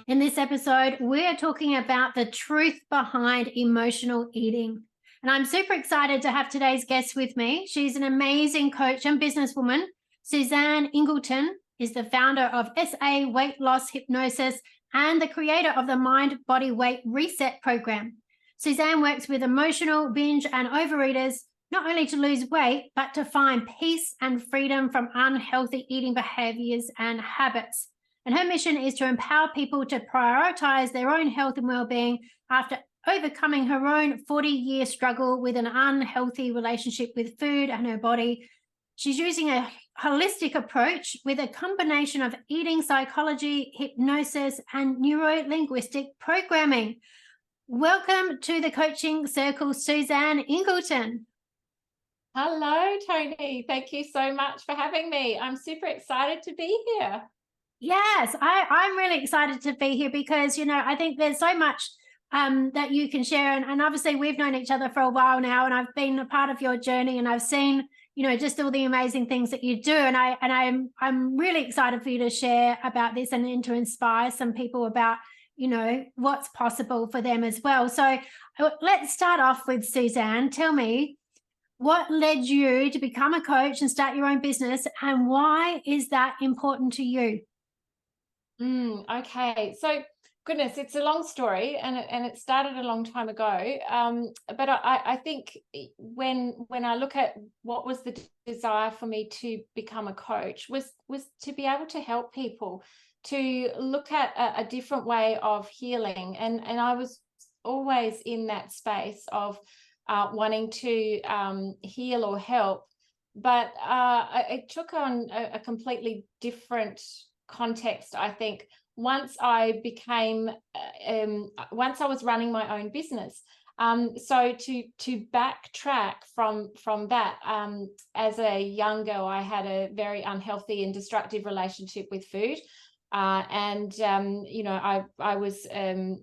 In this episode, we're talking about the truth behind emotional eating. And I'm super excited to have today's guest with me. She's an amazing coach and businesswoman. Suzanne Ingleton is the founder of SA Weight Loss Hypnosis and the creator of the MindBodyWeight Reset program. Suzanne works with emotional, binge, and overeaters not only to lose weight, but to find peace and freedom from unhealthy eating behaviours and habits. And her mission is to empower people to prioritise their own health and well-being after overcoming her own 40-year struggle with an unhealthy relationship with food and her body. She's using a holistic approach with a combination of eating psychology, hypnosis, and neuro-linguistic programming. Welcome to the Coaching Circle, Suzanne Ingleton. Hello, Tony. Thank you so much for having me. I'm super excited to be here. Yes, I'm really excited to be here because, I think there's so much that you can share. And obviously we've known each other for a while now, and I've been a part of your journey, and I've seen, just all the amazing things that you do. And I'm really excited for you to share about this and to inspire some people about, what's possible for them as well. So let's start off with Suzanne. Tell me, what led you to become a coach and start your own business, and why is that important to you? Okay, so goodness, it's a long story, and it started a long time ago. But I think when I look at what was the desire for me to become a coach was to be able to help people to look at a different way of healing, and I was always in that space of wanting to heal or help, but it took on a completely different context, I think, once I was running my own business. So to backtrack from that, as a young girl, I had a very unhealthy and destructive relationship with food. I was a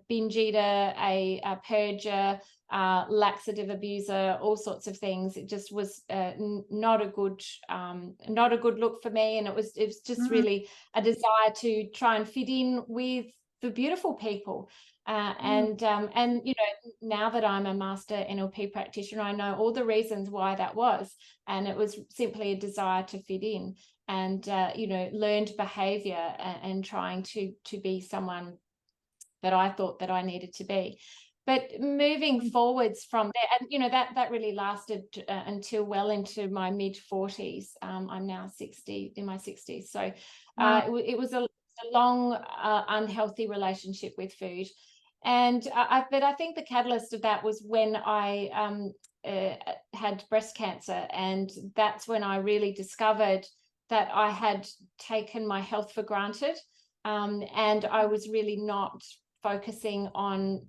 binge eater, a purger, laxative abuser, all sorts of things. It just was not a good look for me, and it was just really a desire to try and fit in with the beautiful people. And now that I'm a master NLP practitioner, I know all the reasons why that was, and it was simply a desire to fit in and learned behavior and trying to be someone that I thought that I needed to be. But moving forwards from there, and that really lasted until well into my mid-40s. I'm now in my 60s. So it was a long, unhealthy relationship with food. And but I think the catalyst of that was when I had breast cancer, and that's when I really discovered that I had taken my health for granted, and I was really not focusing on,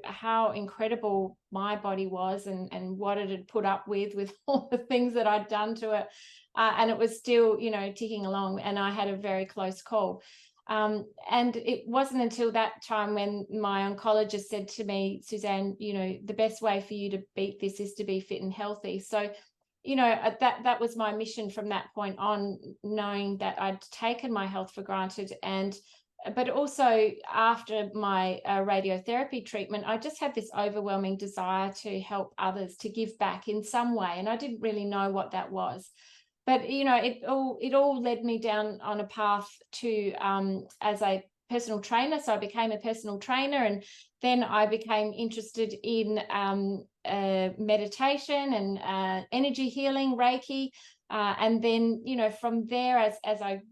how incredible my body was and what it had put up with all the things that I'd done to it. And it was still, ticking along, and I had a very close call. And it wasn't until that time when my oncologist said to me, Suzanne, the best way for you to beat this is to be fit and healthy. So, that was my mission from that point on, knowing that I'd taken my health for granted. But also after my radiotherapy treatment, I just had this overwhelming desire to help others, to give back in some way. And I didn't really know what that was. But, it all led me down on a path to as a personal trainer. So I became a personal trainer, and then I became interested in meditation and energy healing, Reiki. And then, from there, as I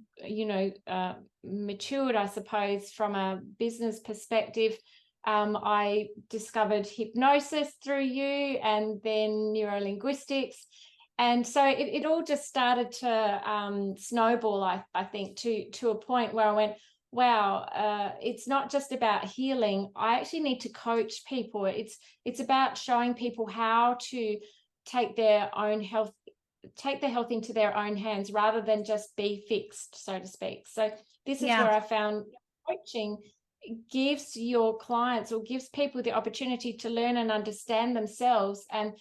matured, I suppose, from a business perspective, I discovered hypnosis through you, and then neuro linguistics. And so it all just started to snowball, I think, to a point where I went, wow, it's not just about healing. I actually need to coach people. It's about showing people how to take their health into their own hands, rather than just be fixed, so to speak. So this is where I found coaching gives your clients, or gives people, the opportunity to learn and understand themselves, and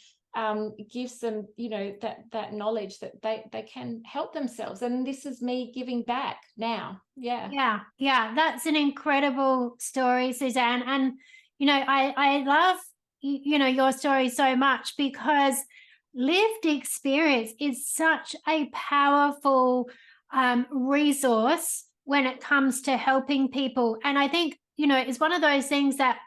gives them, that knowledge that they can help themselves. And this is me giving back now. Yeah, that's an incredible story, Suzanne. And I love your story so much, because lived experience is such a powerful resource when it comes to helping people. And I think it's one of those things that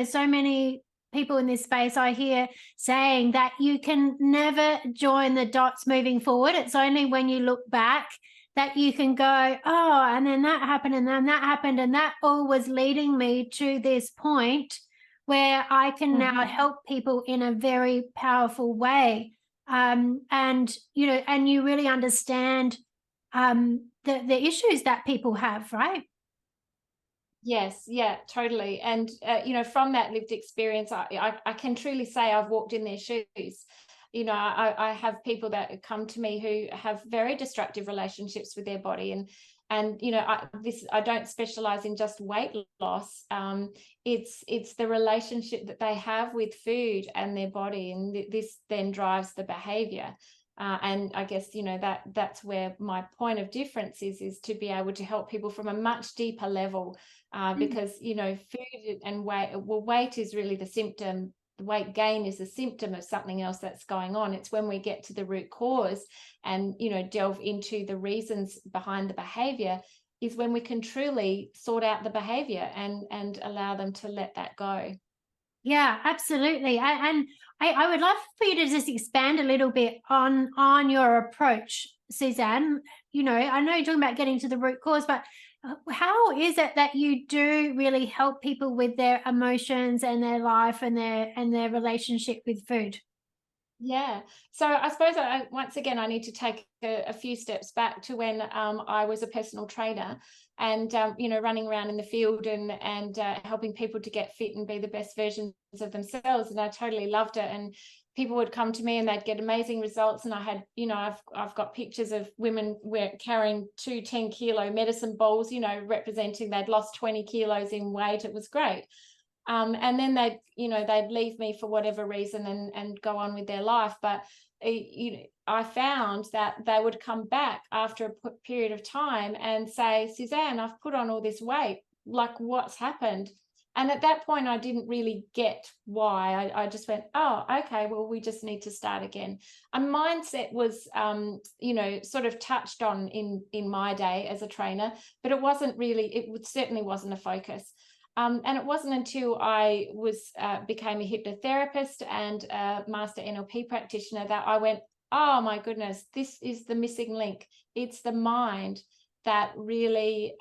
so many people in this space I hear saying that you can never join the dots moving forward. It's only when you look back that you can go, oh, and then that happened, and then that happened, and that all was leading me to this point where I can now help people in a very powerful way. And you really understand the issues that people have, right? Yes, yeah, totally. And from that lived experience, I can truly say I've walked in their shoes. I have people that come to me who have very destructive relationships with their body, and I don't specialize in just weight loss. It's the relationship that they have with food and their body, and this then drives the behavior. And I guess that's where my point of difference is to be able to help people from a much deeper level, because food and weight is really the symptom. The weight gain is a symptom of something else that's going on. It's when we get to the root cause and delve into the reasons behind the behavior, is when we can truly sort out the behavior and allow them to let that go. Yeah, absolutely. And I would love for you to just expand a little bit on your approach, Suzanne. I know you're talking about getting to the root cause, but how is it that you do really help people with their emotions and their life and their relationship with food? Yeah. So I suppose once again, I need to take a few steps back to when I was a personal trainer and, running around in the field and helping people to get fit and be the best versions of themselves. And I totally loved it. And people would come to me and they'd get amazing results. And I had, I've got pictures of women carrying 2 10-kilo medicine bowls, representing they'd lost 20 kilos in weight. It was great. And then they'd leave me for whatever reason and go on with their life. But I found that they would come back after a period of time and say, Suzanne, I've put on all this weight. Like, what's happened? And at that point, I didn't really get why. I just went, oh, okay, well, we just need to start again. A mindset was, sort of touched on in my day as a trainer, but it wasn't really, certainly wasn't a focus. And it wasn't until I became a hypnotherapist and a master NLP practitioner that I went, oh my goodness, this is the missing link. It's the mind that really,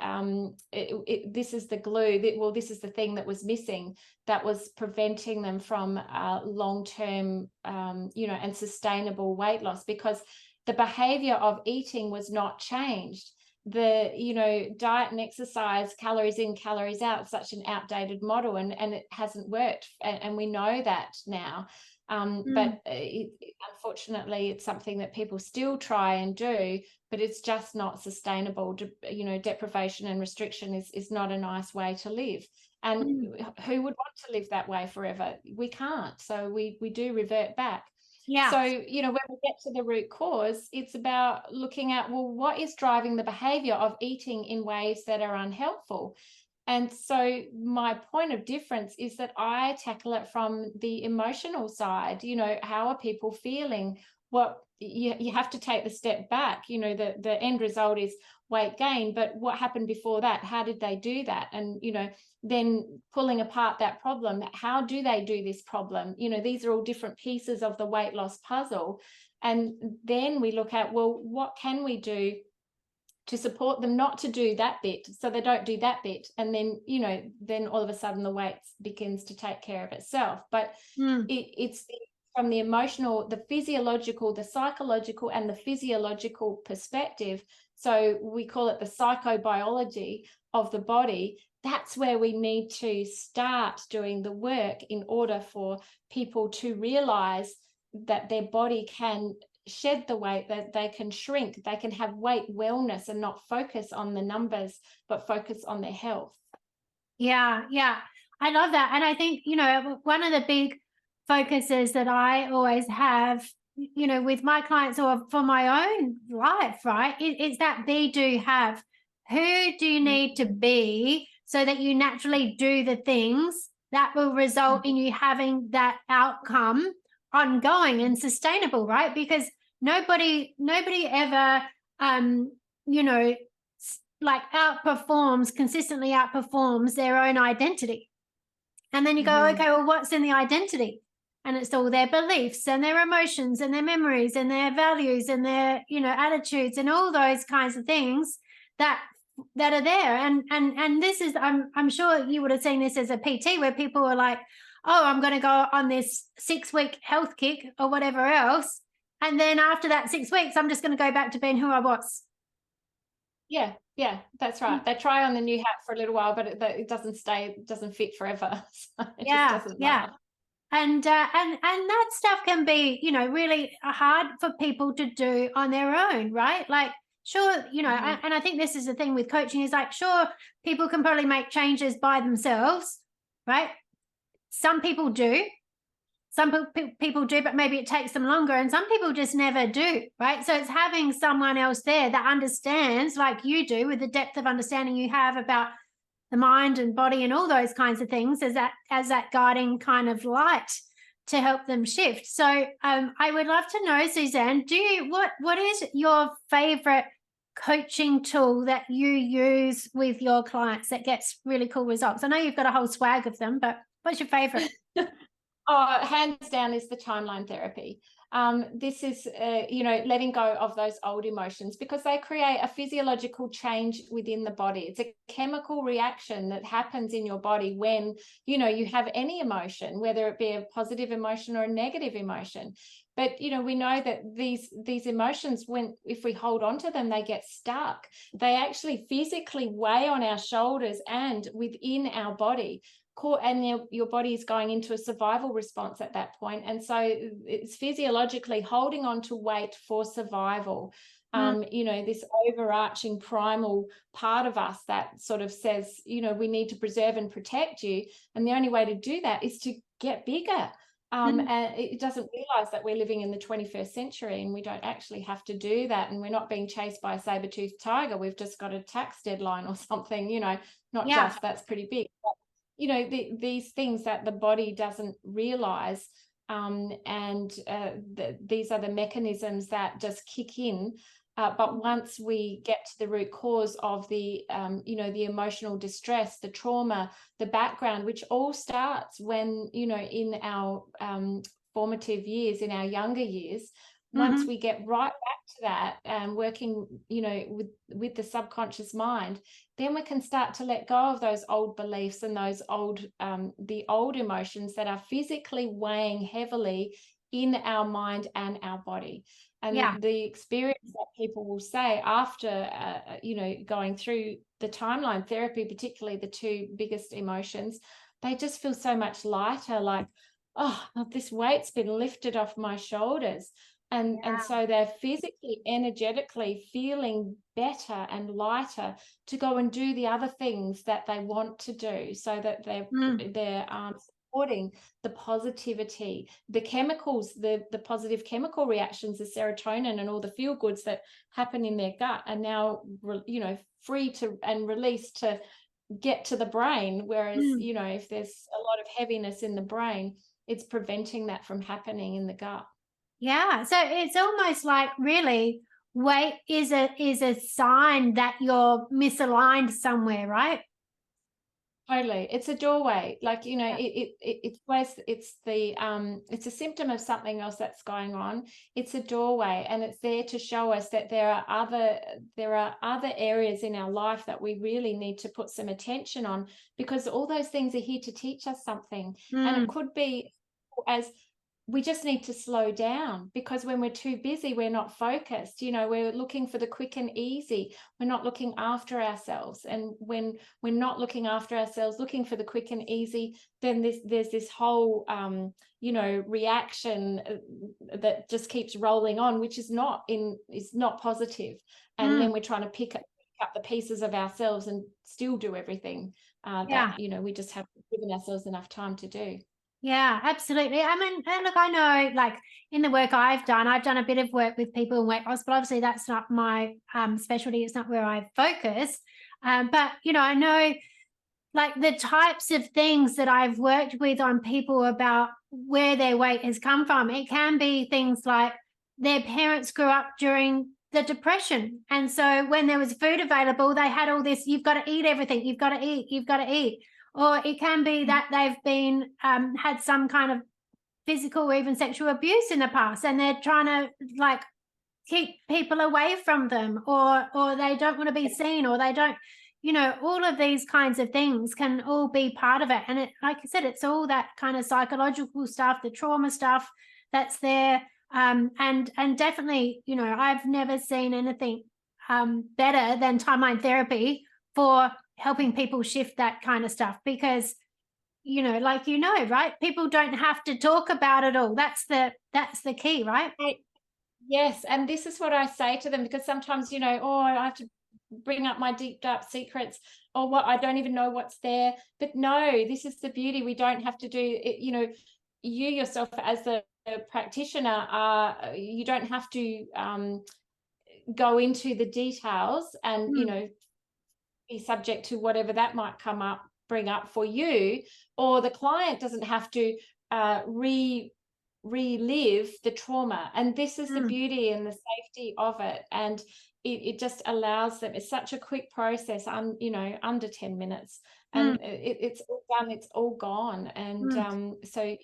this is the glue. This is the thing that was missing, that was preventing them from long-term, and sustainable weight loss, because the behavior of eating was not changed. The diet and exercise, calories in, calories out, such an outdated model, and it hasn't worked, and we know that now. But unfortunately, it's something that people still try and do, but it's just not sustainable. Deprivation and restriction is not a nice way to live. And who would want to live that way forever? We can't. So we do revert back. Yeah. So, when we get to the root cause, it's about looking at, well, what is driving the behavior of eating in ways that are unhelpful? And so my point of difference is that I tackle it from the emotional side. How are people feeling? What you have to take the step back. The end result is weight gain, but what happened before that? How did they do that? And then pulling apart that problem, how do they do this problem? These are all different pieces of the weight loss puzzle. And then we look at, well, what can we do to support them not to do that bit, so they don't do that bit? And then then all of a sudden the weight begins to take care of itself. But it's from the emotional, the physiological, the psychological, and the physiological perspective. So we call it the psychobiology of the body. That's where we need to start doing the work in order for people to realize that their body can shed the weight, that they can shrink, they can have weight wellness and not focus on the numbers, but focus on their health. Yeah. I love that. And I think, one of the big focuses that I always have, you know, with my clients or for my own life, right? It's that be, do, have. Who do you need to be so that you naturally do the things that will result in you having that outcome ongoing and sustainable, right? Because nobody ever, you know, like consistently outperforms their own identity. And then you go, okay, well, what's in the identity? And it's all their beliefs and their emotions and their memories and their values and their, you know, attitudes and all those kinds of things that are there. And this is, I'm sure you would have seen this as a PT where people were like, oh, I'm going to go on this 6-week health kick or whatever else. And then after that 6 weeks, I'm just going to go back to being who I was. Yeah, that's right. They try on the new hat for a little while, but it doesn't fit forever. So it just doesn't last. And that stuff can be, you know, really hard for people to do on their own, right? Like, sure, you know, and I think this is the thing with coaching is like, sure, people can probably make changes by themselves, right? Some people do. Some people do, but maybe it takes them longer. And some people just never do, right? So it's having someone else there that understands, like you do, with the depth of understanding you have about the mind and body and all those kinds of things as that guiding kind of light to help them shift. So I would love to know, Suzanne, what is your favorite coaching tool that you use with your clients that gets really cool results? I know you've got a whole swag of them, but what's your favorite? Oh, hands down is the timeline therapy. This is, you know, letting go of those old emotions because they create a physiological change within the body. It's a chemical reaction that happens in your body when, you know, you have any emotion, whether it be a positive emotion or a negative emotion. But, you know, we know that these emotions, if we hold on to them, they get stuck. They actually physically weigh on our shoulders and within our body. And your body is going into a survival response at that point. And so it's physiologically holding on to weight for survival. You know, this overarching primal part of us that sort of says, you know, we need to preserve and protect you. And the only way to do that is to get bigger. And it doesn't realize that we're living in the 21st century and we don't actually have to do that. And we're not being chased by a saber-toothed tiger. We've just got a tax deadline or something, you know, just that's pretty big. But, you know, these things that the body doesn't realize, these are the mechanisms that just kick in. But once we get to the root cause of the, you know, the emotional distress, the trauma, the background, which all starts when, you know, in our formative years, in our younger years, once we get right back to that and working, you know, with the subconscious mind, then we can start to let go of those old beliefs and those the old emotions that are physically weighing heavily in our mind and our body. And the experience that people will say after, you know, going through the timeline therapy, particularly the two biggest emotions, they just feel so much lighter, like, oh, this weight's been lifted off my shoulders. And so they're physically, energetically feeling better and lighter to go and do the other things that they want to do, so that they're supporting the positivity, the chemicals, the positive chemical reactions, the serotonin and all the feel goods that happen in their gut are now, you know, free to and released to get to the brain. Whereas, you know, if there's a lot of heaviness in the brain, it's preventing that from happening in the gut. Yeah, so it's almost like really weight is a sign that you're misaligned somewhere, right? Totally. It's a doorway. Like, you know, it's a symptom of something else that's going on. It's a doorway, and it's there to show us that there are other areas in our life that we really need to put some attention on, because all those things are here to teach us something. And it could be as we just need to slow down, because when we're too busy, we're not focused. You know, we're looking for the quick and easy. We're not looking after ourselves. And when we're not looking after ourselves, looking for the quick and easy, then there's this whole, you know, reaction that just keeps rolling on, which is not positive. And then we're trying to pick up the pieces of ourselves and still do everything that, you know, we just haven't given ourselves enough time to do. Yeah, absolutely. I mean, and look, I know, like, in the work I've done a bit of work with people in weight loss, but obviously that's not my specialty. It's not where I focus. But I know, like, the types of things that I've worked with on people about where their weight has come from. It can be things like their parents grew up during the depression, and so when there was food available, they had all this, you've got to eat everything, you've got to eat, you've got to eat. Or it can be that they've been had some kind of physical or even sexual abuse in the past, and they're trying to, like, keep people away from them, or they don't want to be seen, or they don't, all of these kinds of things can all be part of it. And it, like I said, it's all that kind of psychological stuff, the trauma stuff that's there. And definitely, I've never seen anything better than timeline therapy for helping people shift that kind of stuff, because like, right, people don't have to talk about it all. That's the key, right? Yes, and this is what I say to them, because sometimes, oh, I have to bring up my deep dark secrets, or what, I don't even know what's there. But no, this is the beauty. We don't have to do it. You yourself as the practitioner, you don't have to go into the details and be subject to whatever that might bring up for you, or the client doesn't have to relive the trauma. And this is the beauty and the safety of it. And it just allows them, it's such a quick process, under 10 minutes, and it's all done, it's all gone. And so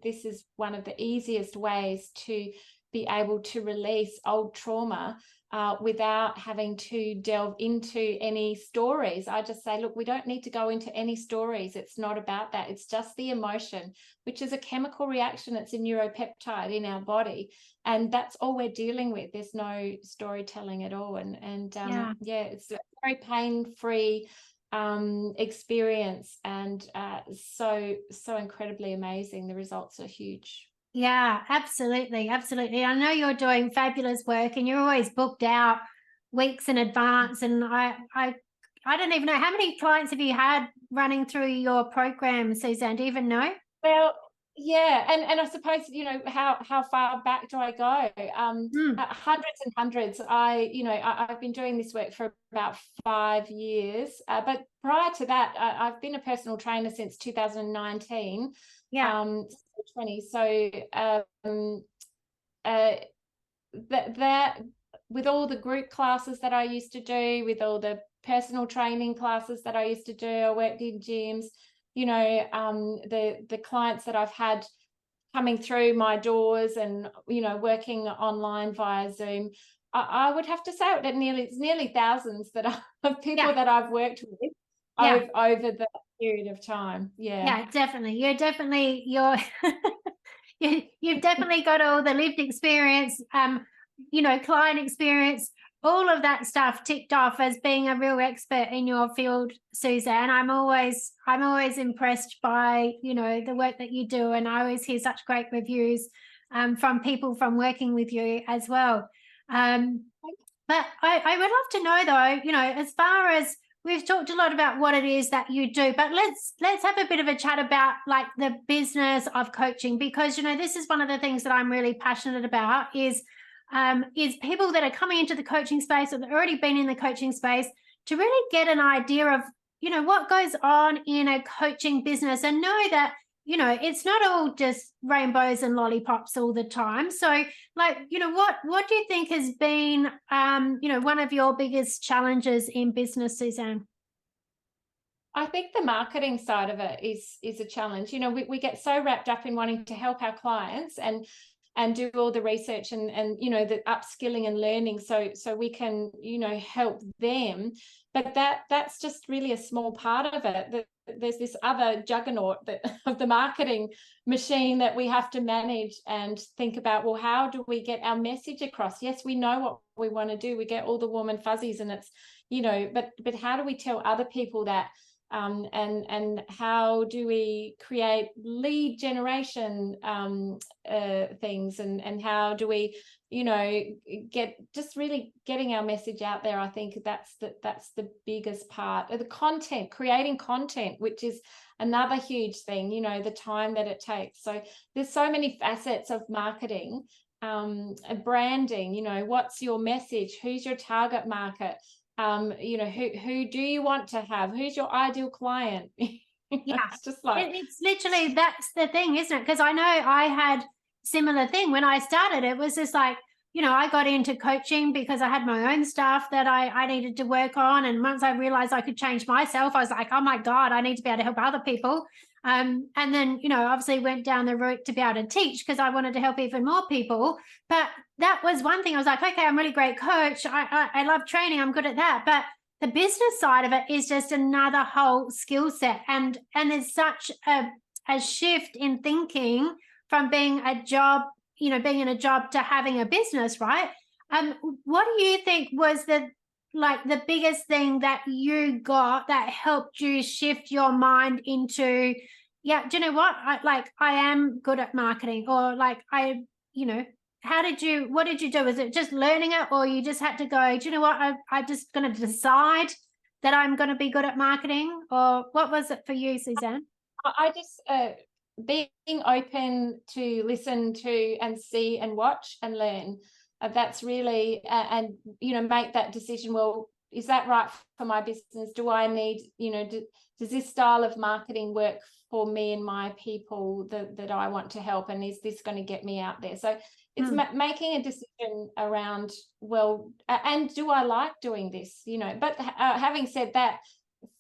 this is one of the easiest ways to be able to release old trauma without having to delve into any stories. I just say, look, we don't need to go into any stories. It's not about that. It's just the emotion, which is a chemical reaction. It's a neuropeptide in our body, and that's all we're dealing with. There's no storytelling at all. And it's a very pain-free experience, and so incredibly amazing. The results are huge. Yeah, absolutely. Absolutely. I know you're doing fabulous work, and you're always booked out weeks in advance. And I don't even know, how many clients have you had running through your program, Suzanne? Do you even know? Well, yeah, and I suppose, how far back do I go? Hundreds and hundreds. I've been doing this work for about 5 years, but prior to that, I've been a personal trainer since 2019. Yeah. 20. So that with all the group classes that I used to do, with all the personal training classes that I used to do, I worked in gyms. The clients that I've had coming through my doors, and working online via Zoom, I would have to say it's nearly thousands of people that I've worked with over the period of time. Yeah, definitely. You've definitely got all the lived experience, client experience, all of that stuff ticked off as being a real expert in your field, Suzanne. I'm always impressed by, the work that you do, and I always hear such great reviews from people from working with you as well. But I would love to know, though, as far as, we've talked a lot about what it is that you do, but let's have a bit of a chat about, like, the business of coaching, because this is one of the things that I'm really passionate about, is people that are coming into the coaching space, or they've already been in the coaching space, to really get an idea of what goes on in a coaching business, and know that it's not all just rainbows and lollipops all the time. So, like, what do you think has been, one of your biggest challenges in business, Suzanne? I think the marketing side of it is a challenge. We get so wrapped up in wanting to help our clients and do all the research and the upskilling and learning, so we can help them. But that's just really a small part of it. There's this other juggernaut of the marketing machine that we have to manage and think about. Well, how do we get our message across? Yes, we know what we want to do. We get all the warm and fuzzies, and it's but how do we tell other people that and how do we create lead generation things, and how do we, you know, really getting our message out there. I think that's the biggest part of the content, creating content, which is another huge thing, you know, the time that it takes. So there's so many facets of marketing, branding, you know, what's your message, who's your target market, you know, who do you want to have, who's your ideal client? Yeah, it's just like, it's literally, that's the thing, isn't it? Because I know I had similar thing when I started. It was just like, you know, I got into coaching because I had my own stuff that I needed to work on. And once I realized I could change myself, I was like, oh my God, I need to be able to help other people. And then, you know, obviously went down the route to be able to teach because I wanted to help even more people. But that was one thing. I was like, okay, I'm a really great coach. I love training. I'm good at that. But the business side of it is just another whole skill set. And there's such a shift in thinking from being a job, you know, being in a job to having a business, right? What do you think was the biggest thing that you got that helped you shift your mind into, yeah, do you know what? I am good at marketing, or like, you know, what did you do? Was it just learning it, or you just had to go, do you know what? I'm just going to decide that I'm going to be good at marketing, or what was it for you, Suzanne? I just, being open to listen to and see and watch and learn. That's really, and, you know, make that decision. Well, is that right for my business? Do I need, you know, does this style of marketing work for me and my people that I want to help? And is this going to get me out there? So it's making a decision around, well, and do I like doing this? You know, but having said that,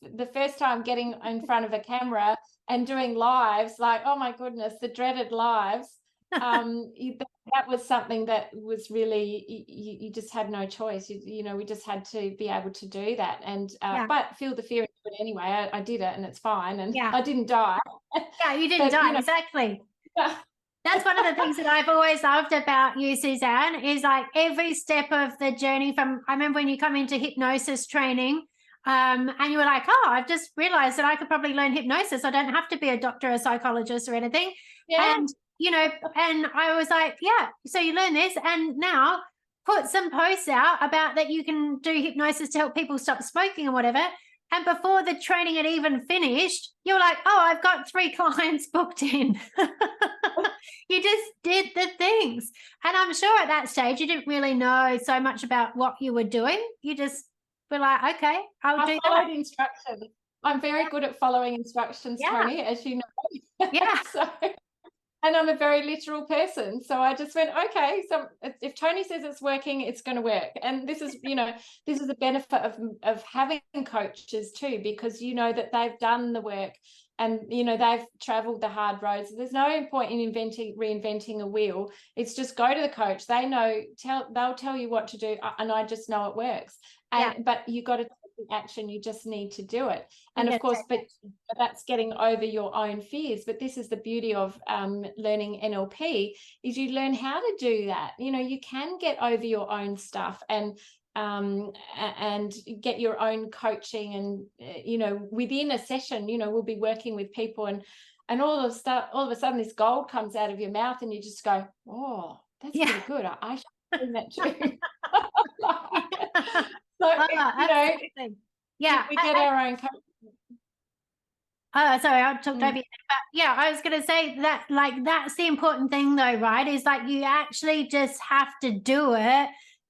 the first time getting in front of a camera and doing lives, like, oh my goodness, the dreaded lives, that was something that was really, you just had no choice. You know, we just had to be able to do that, and but feel the fear anyway. I did it, and it's fine, and I didn't die. Yeah, you didn't die, you know, exactly. That's one of the things that I've always loved about you, Suzanne, is like every step of the journey from, I remember when you come into hypnosis training, and you were like, oh, I've just realized that I could probably learn hypnosis. I don't have to be a doctor, a psychologist or anything. Yeah. And, you know, and I was like, yeah, so you learn this, and now put some posts out about that you can do hypnosis to help people stop smoking or whatever. And before the training had even finished, you were like, oh, I've got 3 clients booked in. You just did the things. And I'm sure at that stage, you didn't really know so much about what you were doing. You just were like, okay, I'll do that. I followed instructions. I'm very good at following instructions, Tony, as you know. Yeah. And I'm a very literal person. So I just went, okay, so if Tony says it's working, it's going to work. And this is, you know, this is the benefit of having coaches too, because you know that they've done the work and, you know, they've traveled the hard roads. There's no point in reinventing a wheel. It's just go to the coach. They know, they'll tell you what to do. And I just know it works. But you got to action, you just need to do it. And of course, but that's getting over your own fears. But this is the beauty of learning NLP, is you learn how to do that. You know, you can get over your own stuff and get your own coaching, and you know, within a session, you know, we'll be working with people, and all of a sudden this gold comes out of your mouth, and you just go, oh, that's pretty good. I should do that too. So, you know, we get our own coaching. Sorry, I talked over you. But yeah, I was going to say that, like, that's the important thing though, right? Is like, you actually just have to do it,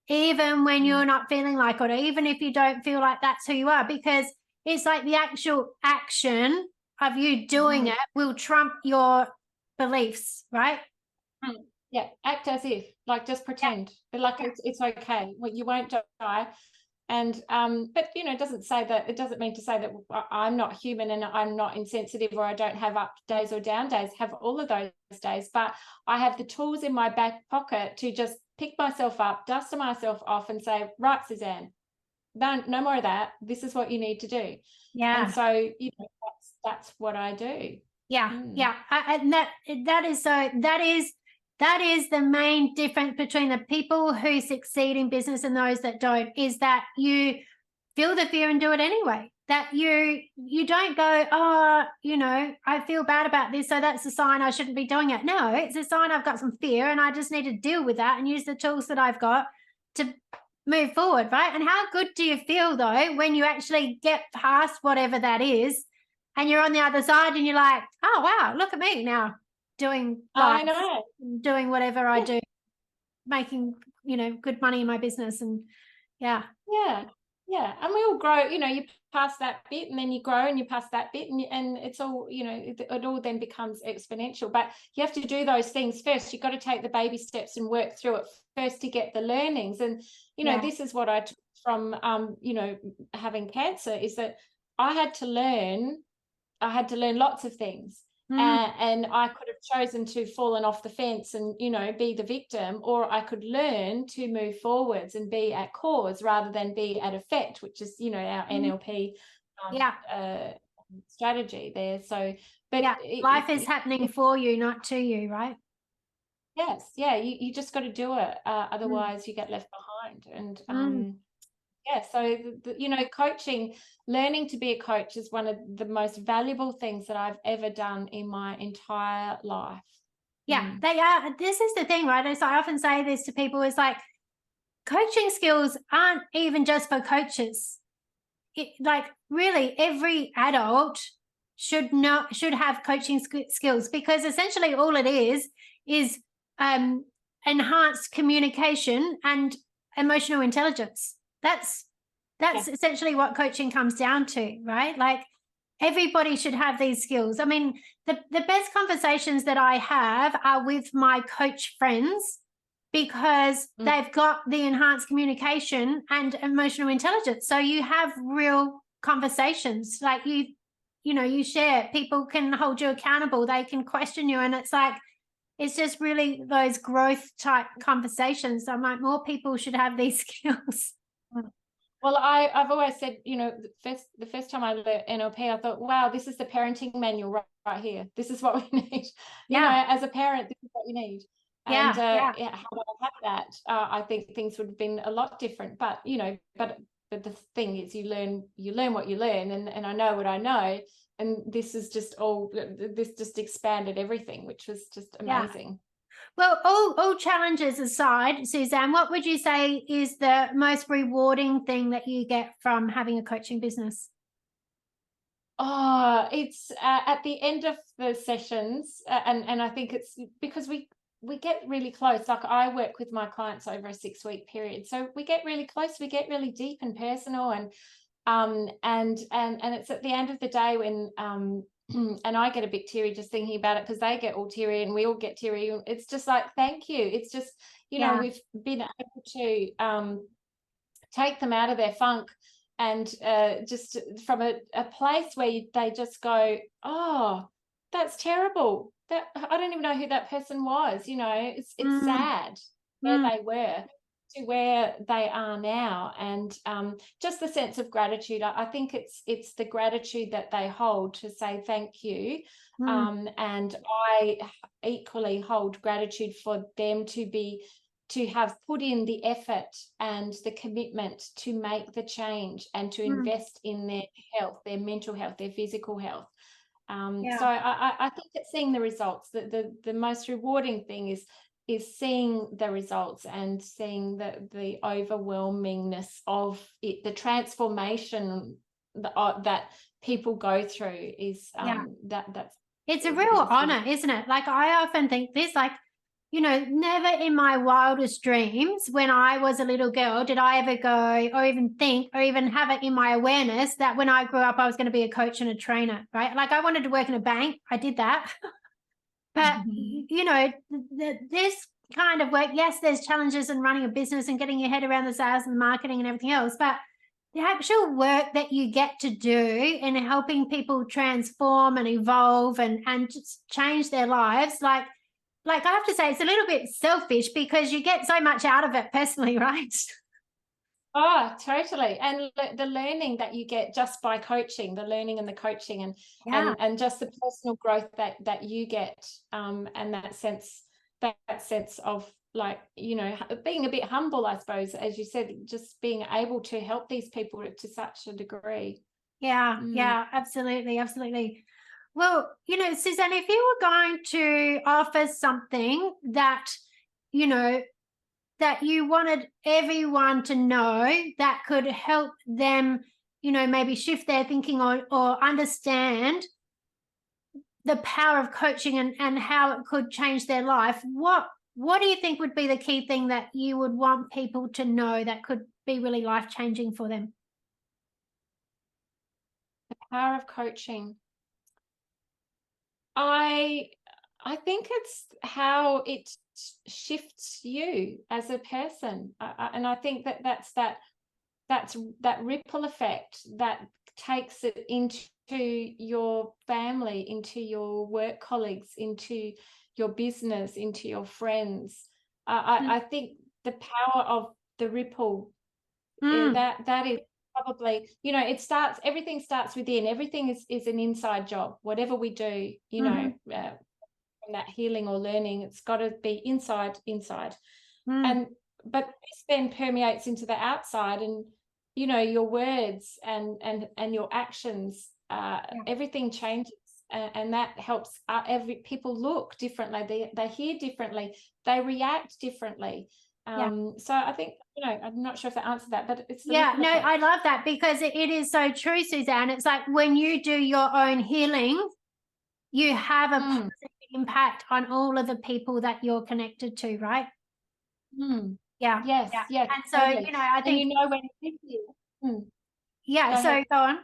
even when you're not feeling like it, or even if you don't feel like that's who you are, because it's like the actual action of you doing it will trump your beliefs, right? Yeah, act as if, like, just pretend, but like it's okay. Well, you won't die. And but you know, it doesn't mean to say that I'm not human and I'm not insensitive, or I don't have up days or down days. Have all of those days, but I have the tools in my back pocket to just pick myself up, dust myself off, and say, right, Suzanne, no more of that. This is what you need to do. Yeah. And so, you know, that's what I do. Yeah. Yeah. And that is the main difference between the people who succeed in business and those that don't, is that you feel the fear and do it anyway. That you don't go, oh, I feel bad about this, so that's a sign I shouldn't be doing it. No, it's a sign I've got some fear and I just need to deal with that and use the tools that I've got to move forward, right? And how good do you feel, though, when you actually get past whatever that is and you're on the other side and you're like, oh, wow, look at me now doing I know. doing whatever I do, making, good money in my business. And yeah. And we all grow, you pass that bit and then you grow and you pass that bit and it's all, it all then becomes exponential. But you have to do those things first. You've got to take the baby steps and work through it first to get the learnings. And, this is what I took from, having cancer, is that I had to learn lots of things. And I could have chosen to fallen off the fence and, be the victim, or I could learn to move forwards and be at cause rather than be at effect, which is, our NLP strategy there. So, but life is happening for you, not to you, right? Yes. Yeah. You just got to do it. Otherwise you get left behind. And, so, coaching, learning to be a coach is one of the most valuable things that I've ever done in my entire life. Yeah, they are. This is the thing, right? So I often say this to people, is like, coaching skills aren't even just for coaches. Really, every adult should have coaching skills, because essentially all it is enhanced communication and emotional intelligence. That's essentially what coaching comes down to, right? Like, everybody should have these skills. I mean, the best conversations that I have are with my coach friends, because they've got the enhanced communication and emotional intelligence. So you have real conversations, like you share, people can hold you accountable, they can question you. And it's just really those growth type conversations. I'm like, more people should have these skills. Well, I've always said, the first time I learned NLP, I thought, wow, this is the parenting manual right here. This is what we need. As a parent, this is what you need. And how do I have that? I think things would have been a lot different. But but the thing is, you learn what you learn, and I know what I know. And this is this just expanded everything, which was just amazing. Yeah. Well, all challenges aside, Suzanne, what would you say is the most rewarding thing that you get from having a coaching business? Oh, it's at the end of the sessions, and I think it's because we get really close. Like, I work with my clients over a 6-week period, so we get really close. We get really deep and personal, and it's at the end of the day when and I get a bit teary just thinking about it, because they get all teary and we all get teary. It's just like, thank you. It's just, we've been able to take them out of their funk, and just from a place where they just go, oh, that's terrible. That I don't even know who that person was. It's sad where they were to where they are now. And just the sense of gratitude. I think it's the gratitude that they hold to say thank you. And I equally hold gratitude for them to have put in the effort and the commitment to make the change and to invest in their health, their mental health, their physical health. So I think it's seeing the results. The most rewarding thing is seeing the results and seeing the overwhelmingness of it, the transformation that people go through is that's it's a real honor, isn't it? Like, I often think this, like, never in my wildest dreams when I was a little girl did I ever go or even think or even have it in my awareness that when I grew up I was going to be a coach and a trainer, right? Like, I wanted to work in a bank. I did that. But, this kind of work, yes, there's challenges in running a business and getting your head around the sales and the marketing and everything else, but the actual work that you get to do in helping people transform and evolve and just change their lives, like I have to say, it's a little bit selfish because you get so much out of it personally, right? Oh, totally. And the learning that you get just by coaching, the learning and the coaching and just the personal growth that you get, and that sense of like, you know, being a bit humble, I suppose, as you said, just being able to help these people to such a degree. Yeah, yeah, absolutely, absolutely. Well, you know, Suzanne, if you were going to offer something that, you know, that you wanted everyone to know that could help them, you know, maybe shift their thinking or understand the power of coaching and how it could change their life, what do you think would be the key thing that you would want people to know that could be really life-changing for them? The power of coaching. I think it's how it shifts you as a person, and I think that's that ripple effect that takes it into your family, into your work colleagues, into your business, into your friends. I think the power of the ripple, that is probably, you know, everything starts within. Everything is an inside job. Whatever we do, you know, from that healing or learning, it's got to be inside. But this then permeates into the outside, and you know, your words and your actions, everything changes, and that helps. People look differently, they hear differently, they react differently. So I think, you know, I'm not sure if I answered that, but it's no, I love that, because it is so true, Suzanne. It's like when you do your own healing, you have a positive impact on all of the people that you're connected to, right? Yeah. Yes. Yeah. Yeah. And so, Totally. you know, I think, and you know when you heal. yeah. Go So ahead. go on.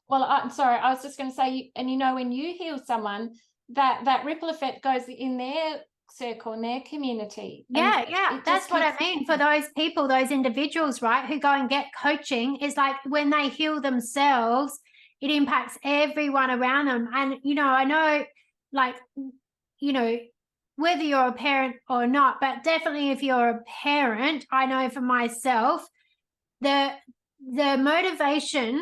Well, I'm sorry, I was just going to say, and you know, when you heal someone, that ripple effect goes in their circle, in their community. Yeah, And yeah. That's what I mean for those people, those individuals, right, who go and get coaching. Is like when they heal themselves, it impacts everyone around them. And, you know, I know, like, you know, whether you're a parent or not, but definitely if you're a parent, I know for myself, the motivation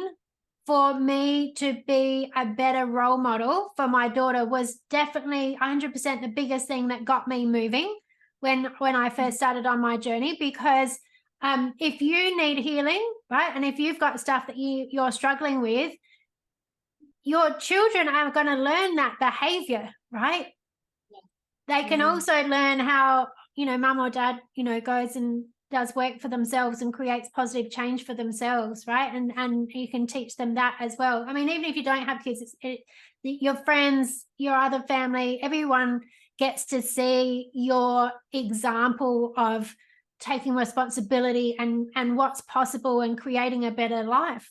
for me to be a better role model for my daughter was definitely 100% the biggest thing that got me moving when I first started on my journey. Because if you need healing, right, and if you've got stuff that you're struggling with, your children are going to learn that behavior, right? They can also learn how, you know, mum or dad, you know, goes and does work for themselves and creates positive change for themselves, right? And you can teach them that as well. I mean, even if you don't have kids, your friends, your other family, everyone gets to see your example of taking responsibility and what's possible and creating a better life.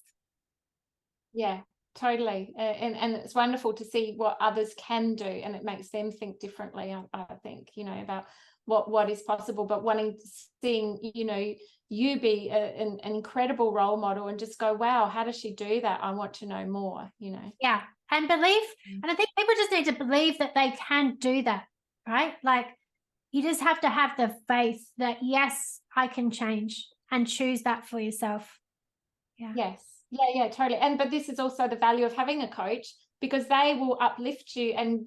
Yeah, totally. And it's wonderful to see what others can do, and it makes them think differently, I think, you know, about what is possible, but seeing, you know, you be an incredible role model and just go, wow, how does she do that? I want to know more, you know. Yeah. And believe, and I think people just need to believe that they can do that, right? Like, you just have to have the faith that, yes, I can change, and choose that for yourself. Yeah. Yes. Yeah, totally. But this is also the value of having a coach, because they will uplift you and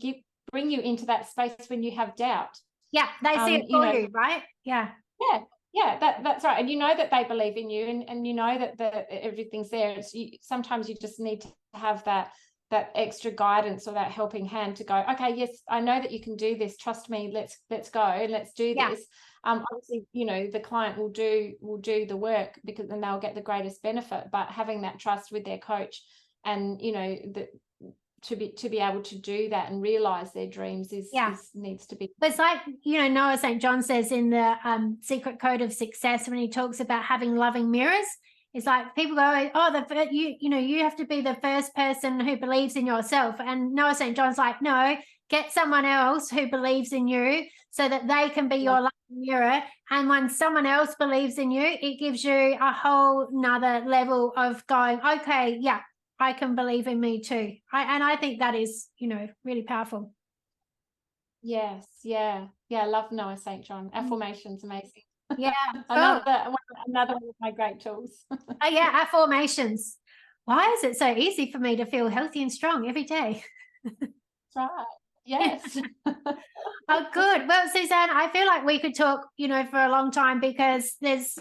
bring you into that space when you have doubt. Yeah, they see it for you, right? Yeah. Yeah, that's right. And you know that they believe in you, and you know that everything's there. Sometimes you just need to have that extra guidance or that helping hand to go, okay, yes, I know that you can do this. Trust me. Let's go and let's do this. Obviously, you know, the client will do the work, because then they'll get the greatest benefit. But having that trust with their coach, and, you know, to be able to do that and realize their dreams needs to be. But it's like, you know, Noah St. John says in the Secret Code of Success, when he talks about having loving mirrors, it's like people go, oh, you know, you have to be the first person who believes in yourself. And Noah St. John's like, no, get someone else who believes in you so that they can be your loving mirror. And when someone else believes in you, it gives you a whole nother level of going, okay, yeah, I can believe in me too. And I think that is, you know, really powerful. Yes, yeah. I love Noah St. John. Affirmations, amazing. Yeah. another one of my great tools. Oh yeah, affirmations. Why is it so easy for me to feel healthy and strong every day? That's right. Yes. Oh, good. Well, Suzanne, I feel like we could talk, for a long time, because there's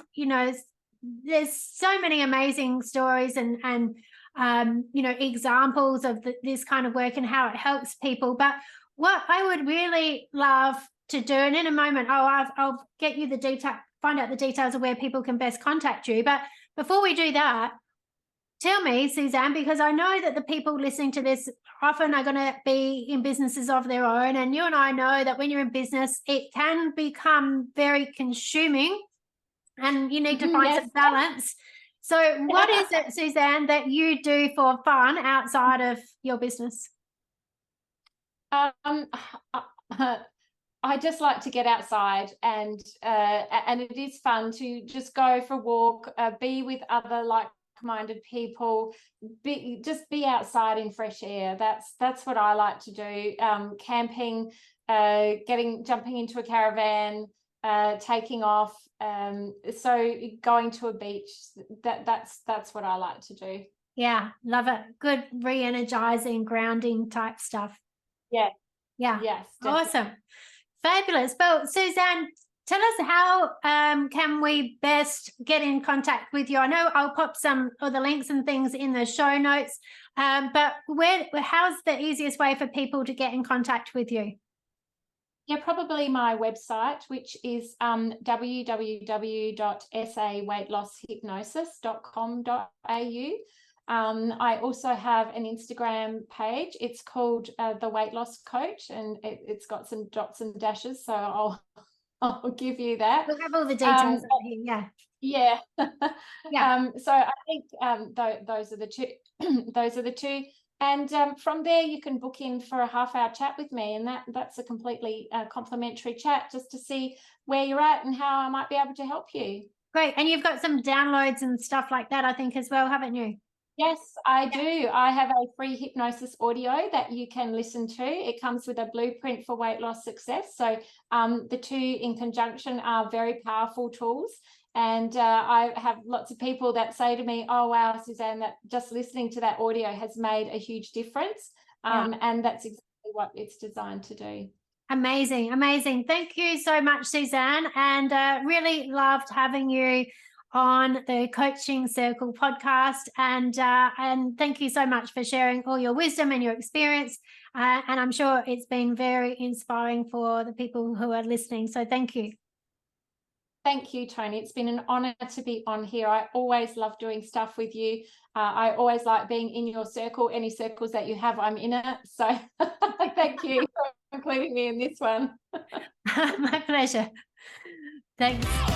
so many amazing stories and examples of this kind of work and how it helps people. But what I would really love to do, and in a moment, I'll get you the detail, find out the details of where people can best contact you. But before we do that, tell me, Suzanne, because I know that the people listening to this often are going to be in businesses of their own. And you and I know that when you're in business, it can become very consuming and you need to find some balance. So what is it, Suzanne, that you do for fun outside of your business? I just like to get outside, and it is fun to just go for a walk, be with other like-minded people, be outside in fresh air. That's what I like to do. Camping, jumping into a caravan, taking off, so going to a beach. That's what I like to do. Yeah, love it. Good re-energizing, grounding type stuff. Yeah. Yes, definitely. Awesome. Fabulous. Well, Suzanne, tell us how can we best get in contact with you? I know I'll pop some of the links and things in the show notes, but how's the easiest way for people to get in contact with you? Yeah, probably my website, which is www.saweightlosshypnosis.com.au. I also have an Instagram page. It's called The Weight Loss Coach, and it's got some dots and dashes, so I'll give you that. We'll have all the details over here. Yeah. Yeah. So I think those are the two. Those are the two. And from there, you can book in for a half-hour chat with me, and that's a completely complimentary chat, just to see where you're at and how I might be able to help you. Great. And you've got some downloads and stuff like that, I think, as well, haven't you? Yes, I do. I have a free hypnosis audio that you can listen to. It comes with a blueprint for weight loss success. So the two in conjunction are very powerful tools. And I have lots of people that say to me, oh, wow, Suzanne, that just listening to that audio has made a huge difference. And that's exactly what it's designed to do. Amazing. Amazing. Thank you so much, Suzanne. And really loved having you on the Coaching Circle podcast. And thank you so much for sharing all your wisdom and your experience. And I'm sure it's been very inspiring for the people who are listening. So thank you. Thank you, Tony. It's been an honor to be on here. I always love doing stuff with you. I always like being in your circle. Any circles that you have, I'm in it. So thank you for including me in this one. My pleasure. Thanks.